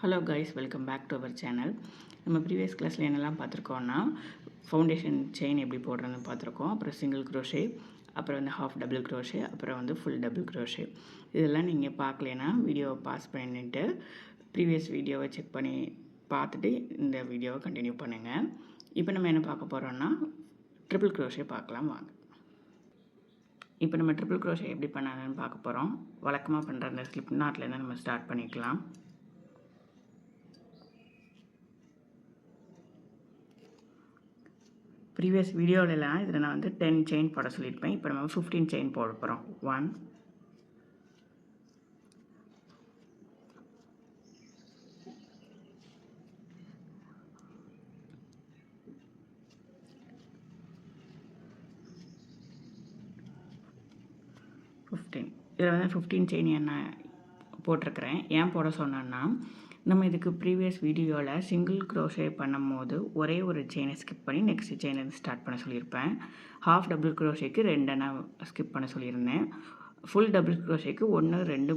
Hello guys, welcome back to our channel. நம்ம previous கிளாஸில் என்னெல்லாம் பார்த்துருக்கோன்னா, ஃபவுண்டேஷன் செயின் எப்படி போடுறதுன்னு பார்த்துருக்கோம். அப்புறம் சிங்கிள் க்ரோஷே, அப்புறம் வந்து ஹாஃப் டபுள் க்ரோஷே, அப்புறம் வந்து ஃபுல் டபுள் க்ரோஷே. இதெல்லாம் நீங்கள் பார்க்கலனா வீடியோவை பாஸ் பண்ணிவிட்டு ப்ரீவியஸ் வீடியோவை செக் பண்ணி பார்த்துட்டு இந்த வீடியோவை கண்டினியூ பண்ணுங்கள். இப்போ நம்ம என்ன பார்க்க போகிறோன்னா, ட்ரிபிள் க்ரோஷே பார்க்கலாம் வாங்க. இப்போ நம்ம ட்ரிபிள் க்ரோஷே எப்படி பண்ணாதுன்னு பார்க்க போகிறோம். வழக்கமாக பண்ணுற அந்த ஸ்லிப் நாட்லேருந்து நம்ம ஸ்டார்ட் பண்ணிக்கலாம். ப்ரீவியஸ் வீடியோவிலலாம் இதில் நான் வந்து 10 செயின் போட சொல்லியிருப்பேன். இப்போ நம்ம 15 செயின் போட போகிறோம். 1 15. இதில் வந்து 15 செயின் என்ன போட்டிருக்கிறேன். ஏன் போட சொன்னேன்னா, நம்ம இதுக்கு ப்ரீவியஸ் வீடியோவில் சிங்கிள் க்ரோஷே பண்ணும் போது ஒரே ஒரு செயினை ஸ்கிப் பண்ணி நெக்ஸ்ட் செயினை ஸ்டார்ட் பண்ண சொல்லியிருப்பேன். ஹாஃப் டபுள் க்ரோஷேக்கு 2 நான் ஸ்கிப் பண்ண சொல்லியிருந்தேன். ஃபுல் டபுள் க்ரோஷேக்கு 1 2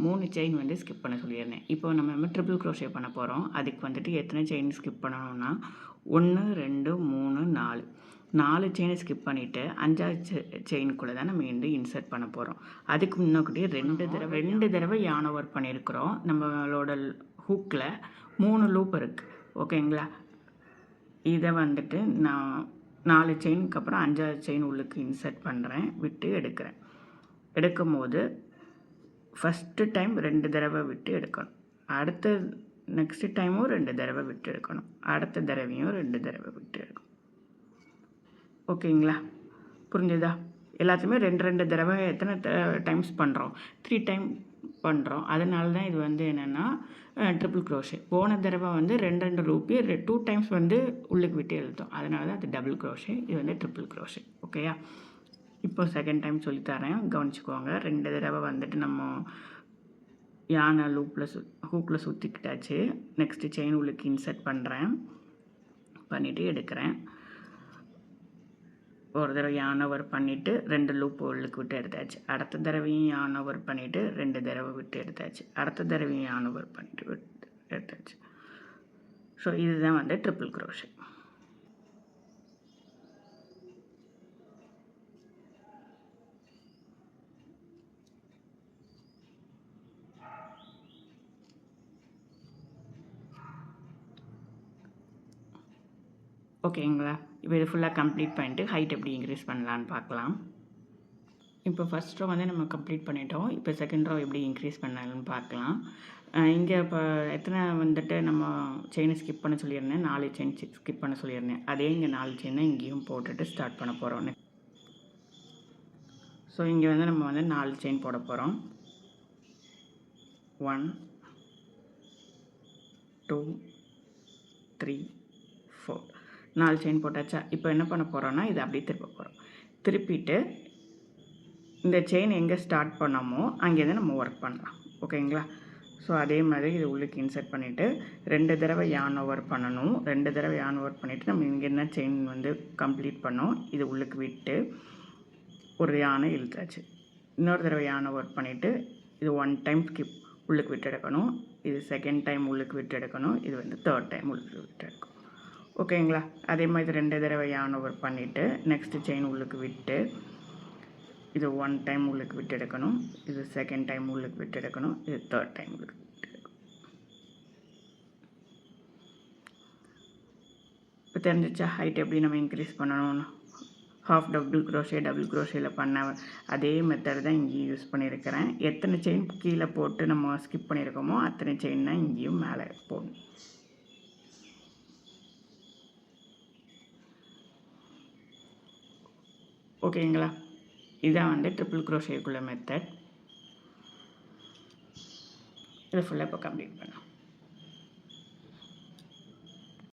3 செயின் வந்து ஸ்கிப் பண்ண சொல்லியிருந்தேன். இப்போ நம்ம ட்ரிபிள் க்ரோஷே பண்ண போகிறோம். அதுக்கு வந்துட்டு எத்தனை செயின் ஸ்கிப் பண்ணணும்னா 1 2 3 4 செயினை ஸ்கிப் பண்ணிவிட்டு 5வது செயினுக்குள்ளே தான் நம்ம வந்து இன்சர்ட் பண்ண போகிறோம். அதுக்கு முன்னாடி 2 தடவை யான் ஓவர் பண்ணியிருக்கிறோம். நம்மளோட ஹூக்கில் 3 லூப் இருக்குது. ஓகேங்களா? இதை வந்துட்டு நான் 4 செயினுக்கு அப்புறம் 5வது செயின் உள்ளுக்கு இன்சர்ட் பண்ணுறேன், விட்டு எடுக்கிறேன். எடுக்கும் போது ஃபஸ்ட்டு டைம் 2 தடவை விட்டு எடுக்கணும். அடுத்த நெக்ஸ்ட் டைமும் 2 தடவை விட்டு எடுக்கணும். அடுத்த தடவையும் 2 தடவை விட்டு எடுக்கணும். ஓகேங்களா? புரிஞ்சுதா? எல்லாத்தையுமே 2 தடவை எத்தனை டைம்ஸ் பண்ணுறோம்? 3 டைம் பண்ணுறோம். அதனால தான் இது வந்து என்னென்னா ட்ரிபிள் க்ரோஷே. போன தடவை வந்து 2 லூப்பி 2 டைம்ஸ் வந்து உள்ளுக்கு விட்டு எழுத்தோம். அதனால தான் அது டபுள் க்ரோஷே. இது வந்து ட்ரிபிள் க்ரோஷே. ஓகேயா? இப்போ செகண்ட் டைம் சொல்லித்தரேன், கவனிச்சுக்கோங்க. 2 தடவை வந்துட்டு நம்ம யானை ஹூக்கில் சுற்றிக்கிட்டாச்சு. நெக்ஸ்ட்டு செயின் உள்ளுக்கு இன்சர்ட் பண்ணுறேன், பண்ணிவிட்டு எடுக்கிறேன். ஒரு தடவை யான் ஓவர் பண்ணிவிட்டு 2 லூப் உள்ளுக்கு விட்டு எடுத்தாச்சு. அடுத்த தடவையும் யான் ஓவர் பண்ணிவிட்டு 2 தடவை விட்டு எடுத்தாச்சு. அடுத்த தடவையும் யான் ஓவர் பண்ணிவிட்டு விட்டு எடுத்தாச்சு. ஸோ இதுதான் வந்து ட்ரிபிள் க்ரோஷே. ஓகேங்களா? இப்போ இது ஃபுல்லாக கம்ப்ளீட் பண்ணிட்டு ஹைட் எப்படி இன்க்ரீஸ் பண்ணலான்னு பார்க்கலாம். இப்போ ஃபஸ்ட் ரோ வந்து நம்ம கம்ப்ளீட் பண்ணிட்டோம். இப்போ செகண்ட் ரோ எப்படி இன்க்ரீஸ் பண்ணலான்னு பார்க்கலாம். இங்கே இப்போ எத்தனை வந்துட்டு நம்ம செயினை ஸ்கிப் பண்ண சொல்லியிருந்தேன், 4 செயின் ஸ்கிப் பண்ண சொல்லியிருந்தேன். அதே இங்கே 4 செயினை இங்கேயும் போட்டுட்டு ஸ்டார்ட் பண்ண போகிறோம். ஸோ இங்கே வந்து நம்ம வந்து 4 செயின் போட போகிறோம். 1 2 3 4 4 செயின் போட்டாச்சா? இப்போ என்ன பண்ண போகிறோன்னா, இதை அப்படியே திருப்ப போகிறோம். திருப்பிட்டு இந்த செயின் எங்கே ஸ்டார்ட் பண்ணோமோ அங்கேருந்து நம்ம ஒர்க் பண்ணலாம். ஓகேங்களா? ஸோ அதே மாதிரி இதை உள்ளுக்கு இன்சர்ட் பண்ணிவிட்டு 2 தடவை யான் ஓவர் பண்ணணும். 2 தடவை யான் ஓவர் பண்ணிவிட்டு நம்ம இங்கே என்ன செயின் வந்து கம்ப்ளீட் பண்ணோம், இது உள்ளுக்கு விட்டு ஒரு யானை இழுத்தாச்சு. இன்னொரு தடவை யான் ஓவர் பண்ணிவிட்டு இது 1 டைம் ஸ்கிப் உள்ளுக்கு விட்டு எடுக்கணும். இது செகண்ட் டைம் உள்ளுக்கு விட்டு எடுக்கணும். இது வந்து தேர்ட் டைம் உள்ளுக்கு விட்டு எடுக்கணும். ஓகேங்களா? அதே மாதிரி 2 தடவை யான் ஓவர் பண்ணிவிட்டு நெக்ஸ்ட்டு செயின் உள்ளுக்கு விட்டு இது 1 டைம் உள்ளுக்கு விட்டு எடுக்கணும். இது செகண்ட் டைம் உள்ளுக்கு விட்டு எடுக்கணும். இது தேர்ட் டைம் உள்ளுக்கு விட்டு எடுக்கணும். இப்போ தெரிஞ்சிச்சா ஹைட் எப்படி நம்ம இன்க்ரீஸ் பண்ணணும்னு? ஹாஃப் டபுள் க்ரோஷே, டபுள் க்ரோஷேயில் பண்ண அதே மெத்தட் தான் இங்கேயும் யூஸ் பண்ணியிருக்கிறேன். எத்தனை செயின் கீழே போட்டு நம்ம ஸ்கிப் பண்ணியிருக்கோமோ அத்தனை செயின் தான் இங்கேயும் மேலே போடணும். ஓகேங்களா? இதுதான் வந்து ட்ரிபிள் க்ரோஷேக்குள்ள மெத்தட். இதை ஃபுல்லாக இப்போ கம்ப்ளீட் பண்ணலாம்.